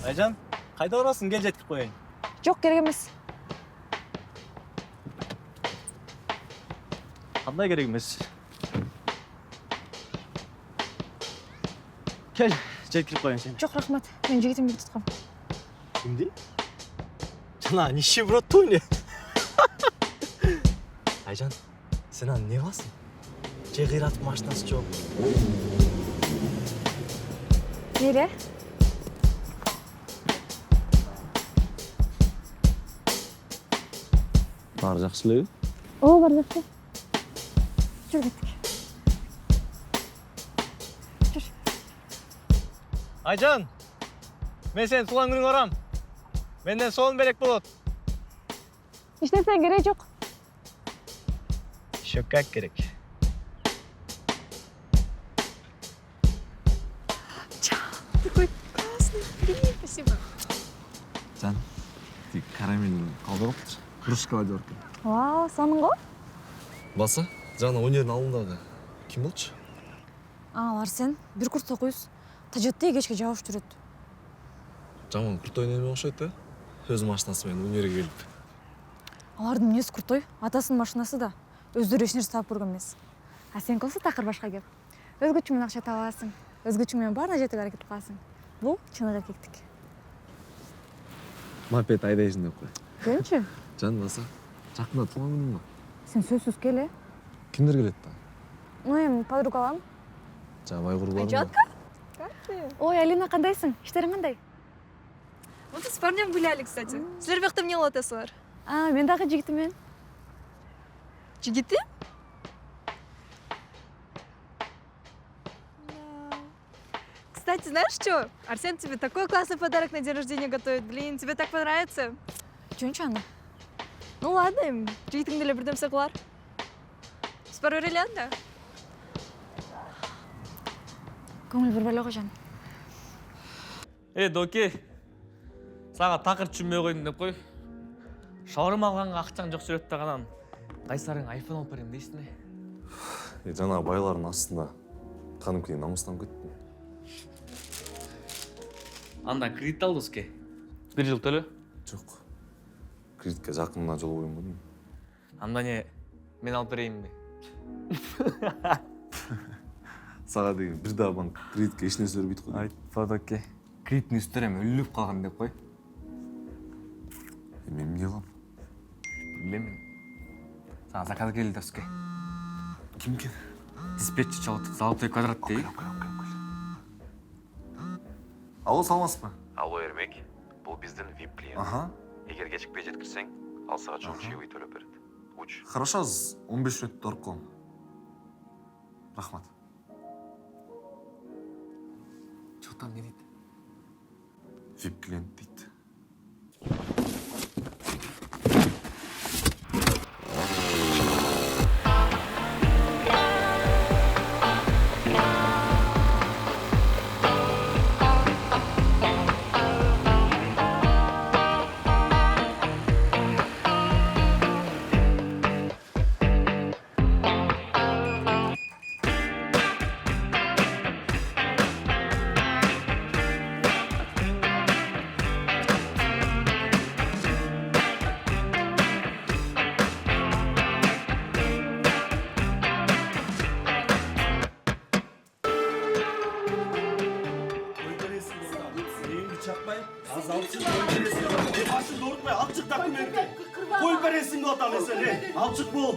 Айжан, кайда барасың? Кел жеткирип коеюн. Жок, керек эмес. Кандай керек эмес? Кел, жеткирип коеюн сени. Жок, рахмат. Мен жигитимди туткам. Кимди? Жана нищебродту эмне? Айжан, сен анын не басың? Же кыйратып машинасы жок. Нере? Баары жакшы элеби? О, бар жакшы. Жүр кеттик. Жүр. Айжан, мен сени туулган күнүңө барам. Менден сонун белек болот. Эч нерсе керек жок. Еще как керек. Такой классный. Привет, спасибо. Жан, ты карамель калдырыптыр. Кружкалар жорке. Вау, сонун го? Баса, жана өнердин алдындагы ким болчу? Алар сен. Бир курста окуйбуз. Тажетте кечке жабыш жүрөт. Жаман куртой неме окшойт да? Өз машинасы менен өнерге келип. Алардын эмнеси куртой? Атасынын машинасы да. Өздөрү эч нерсе таап көргөн эмес. А сен болсо такыр башка кеп. Өзгөчү менен акча табасың. Өзгөчү менен баарына жетүүгө аракет кыласың. Бул чыныгы эркектик. Мопед айдайсың деп кой. Көрүнчү? Жан баса, жакында туулган күнүң бар. Сен сөзсүз кел, Кимдер келет да? Ну эми подругаларым. Жабай курбарым. Айжатка? Как ты? Ой, Алина, кандайсың? Иштериң кандай? Вот с парнем гуляли, кстати. Силер бияқта эмне кылып атасыңар? Мен дагы жигитимен. Жигити? Кстати, знаешь что? Арсен тебе такой классный подарок на день рождения готовит. Блин, тебе так понравится. Жөнчү аны. Ну ладно, жигитиң деле бирдемсе кылар. Спор берели анда. Көңүл бурбай койгон. Доке, сага такыр түшүнбөй койдум деп кой. Шаурма алганга акчаң жок сүрөт даган кайсарың айфон алып берем дейсиң эле. Жана байлардын астында кадимкидей намыстанып кеттим. Анда кредит алдыбыз ке. 1 жыл төлө. Жок. Кредитке жакында жол коймодум. Анда не мен алып берейинби? Сага деген бир да банк кредитке эч нерсе бербейт го. Айтпа доке. Кредиттин үстүнө эми өлүп калган деп кой. Мен эмне кылам? Билем. Сага заказ келди доске. Кимге? Диспетчер чалып золотой квадрат дей. Алло, саламатсызбы? Алло, Эрмек. Бұл біздің VIP клиент. Ага. Егер кечікпей жеткірсең, ал саған чоң чаевый төлеп береді. Уч. Хорошо, 15 минут тұрып қалам. Рахмат. Чо там не дейді? VIP клиент дейді. Koy beresin bu adamı seni. Alçık bul.